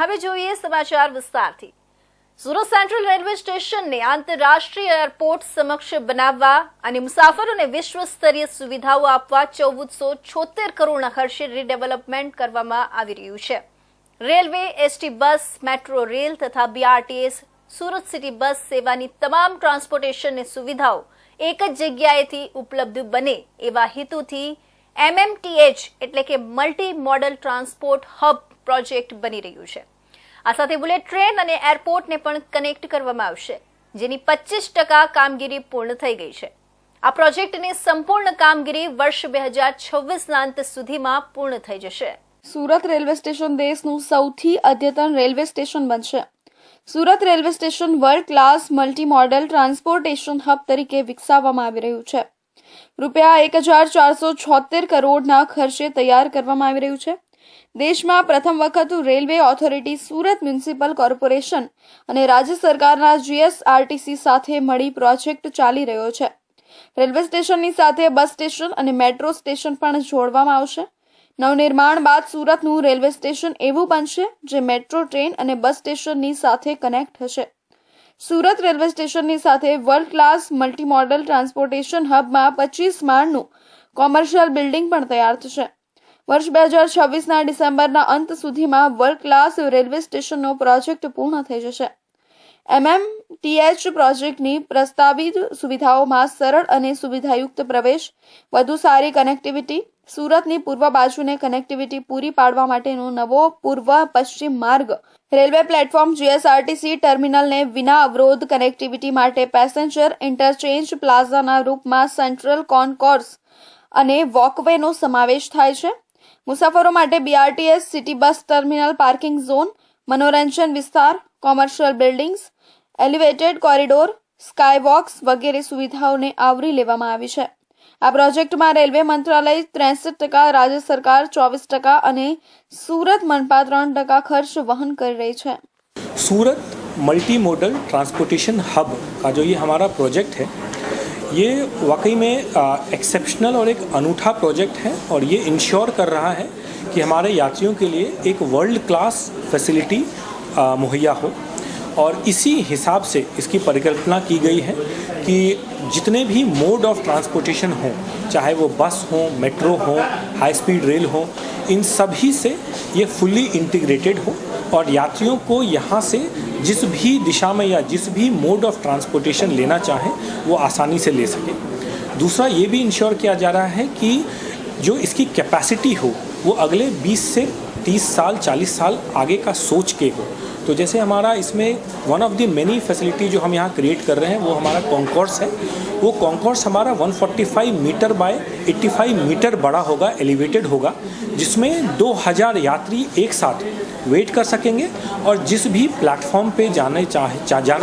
હવે જોઈએ સમાચાર વિસ્તારથી। સુરત સેન્ટ્રલ રેલવે સ્ટેશનને આંતરરાષ્ટ્રીય એરપોર્ટ સમક્ષ બનાવવા અને મુસાફરોને વિશ્વ સ્તરીય સુવિધાઓ આપવા 1476 કરોડના ખર્ચે રીડેવલપમેન્ટ કરવામાં આવી રહ્યું છે। Railway, ST bus, metro rail તથા બીઆરટીએસ સુરત સિટી બસ સેવાની તમામ ટ્રાન્સપોર્ટેશનની સુવિધાઓ એક જ જગ્યાએથી ઉપલબ્ધ બને એવા હેતુથી MMTH એટલે કે multi modal transport hub project બની રહ્યું છે। આ સાથે બુલેટ ટ્રેન અને એરપોર્ટને પણ કનેક્ટ કરવામાં આવશે, જેની 25% કામગીરી પૂર્ણ થઈ ગઈ છે। આ પ્રોજેક્ટની સંપૂર્ણ કામગીરી વર્ષ 2026ના અંત સુધીમાં પૂર્ણ થઈ જશે। સુરત રેલવે સ્ટેશન દેશનું સૌથી અદ્યતન રેલવે સ્ટેશન બનશે। Surat railway station world class multi modal transportation hub તરીકે વિકસાવવામાં આવી રહ્યું છે। રૂપિયા 1476 કરોડના ખર્ચે તૈયાર કરવામાં આવી રહ્યું છે। દેશમાં પ્રથમ વખત railway authority, Surat municipal corporation અને રાજ્ય સરકારના GSRTC સાથે મળી પ્રોજેક્ટ ચાલી રહ્યો છે। રેલવે સ્ટેશનની સાથે બસ સ્ટેશન અને મેટ્રો સ્ટેશન પણ જોડવામાં આવશે। નવનિર્માણ બાદ સુરતનું રેલવે સ્ટેશન એવું બનશે જે મેટ્રો ટ્રેન અને બસ સ્ટેશનની સાથે કનેક્ટ થશે। સુરત રેલવે સ્ટેશનની સાથે world class multi modal transportation હબમાં 25 માળનું કોમર્શિયલ બિલ્ડિંગ પણ તૈયાર થશે। વર્ષ 2026ના ડિસેમ્બરના અંત સુધીમાં વર્લ્ડ ક્લાસ રેલવે સ્ટેશનનો પ્રોજેક્ટ પૂર્ણ થઈ જશે। MMTH પ્રોજેક્ટની પ્રસ્તાવિત સુવિધાઓમાં સરળ અને સુવિધાયુક્ત પ્રવેશ, વધુ સારી કનેક્ટિવિટી, સુરતની પૂર્વ બાજુને કનેક્ટિવિટી પૂરી પાડવા માટેનો નવો પૂર્વ પશ્ચિમ માર્ગ, રેલવે પ્લેટફોર્મ GSRTC ટર્મિનલને વિના અવરોધ કનેક્ટિવિટી માટે પેસેન્જર ઇન્ટરચેન્જ પ્લાઝાના રૂપમાં સેન્ટ્રલ કોન્કોર્સ અને વોકવેનો સમાવેશ થાય છે। મુસાફરો માટે BRTS city bus terminal parking zone, મનોરંજન વિસ્તાર, કોમર્શિયલ બિલ્ડિંગ્સ, એલિવેટેડ કોરિડોર, સ્કાયવોક્સ વગેરે સુવિધાઓને આવરી લેવામાં આવી છે। આ પ્રોજેક્ટમાં રેલવે મંત્રાલય 63%, રાજ્ય સરકાર 24% અને સુરત મનપા 3% ખર્ચ વહન કરી રહી છે। सूरत मल्टी मॉडल ट्रांसपोर्टेशन हब का जो ये हमारा प्रोजेक्ट है, ये वाकई में एक्सेप्शनल और एक अनूठा प्रोजेक्ट है और ये इंश्योर कर रहा है कि हमारे यात्रियों के लिए एक वर्ल्ड क्लास फैसिलिटी मुहैया हो। और इसी हिसाब से इसकी परिकल्पना की गई है कि जितने भी मोड ऑफ ट्रांसपोर्टेशन हों, चाहे वो बस हो, मेट्रो हो, हाई स्पीड रेल हो, इन सभी से ये फुल्ली इंटीग्रेटेड हो और यात्रियों को यहाँ से जिस भी दिशा में या जिस भी मोड ऑफ ट्रांसपोर्टेशन लेना चाहें वो आसानी से ले सकें। दूसरा ये भी इंश्योर किया जा रहा है कि जो इसकी कैपेसिटी हो वो अगले 20 से 30 साल 40 साल आगे का सोच के हो। तो जैसे हमारा इसमें one of the many facility जो हम यहाँ क्रिएट कर रहे हैं वो हमारा कॉन्कोर्स है। वो कॉन्कोर्स हमारा 145 मीटर बाय 85 मीटर बड़ा होगा, एलिवेटेड होगा, जिसमें 2000 यात्री एक साथ वेट कर सकेंगे और जिस भी प्लेटफॉर्म पे जाना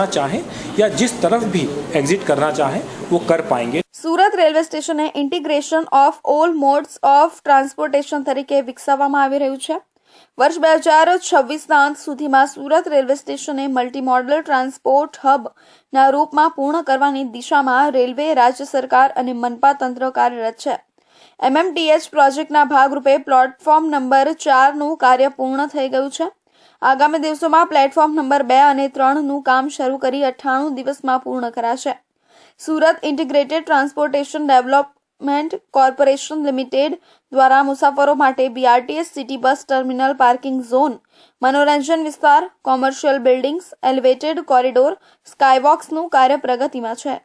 चाहें या जिस तरफ भी एग्जिट करना चाहें वो कर पाएंगे। સુરત રેલવે સ્ટેશને integration of all modes of transportation તરીકે વિકસાવવામાં આવી રહ્યું છે। વર્ષ 2026ના અંત સુધીમાં સુરત રેલવે સ્ટેશને મલ્ટી મોડલ ટ્રાન્સપોર્ટ હબના રૂપમાં પૂર્ણ કરવાની દિશામાં રેલવે, રાજ્ય સરકાર અને મનપા તંત્ર કાર્યરત છે। MMTH પ્રોજેક્ટના ભાગરૂપે પ્લેટફોર્મ નંબર 4નું કાર્ય પૂર્ણ થઈ ગયું છે। આગામી દિવસોમાં પ્લેટફોર્મ નંબર 2 અને 3નું કામ શરૂ કરી 98 દિવસમાં પૂર્ણ કરાશે। Surat integrated transportation development corporation limited દ્વારા મુસાફરો માટે BRTS city bus terminal parking zone, મનોરંજન વિસ્તાર, કોમર્શિયલ બિલ્ડિંગ્સ, એલિવેટેડ કોરિડોર, સ્કાયવોક્સનું કાર્ય પ્રગતિમાં છે।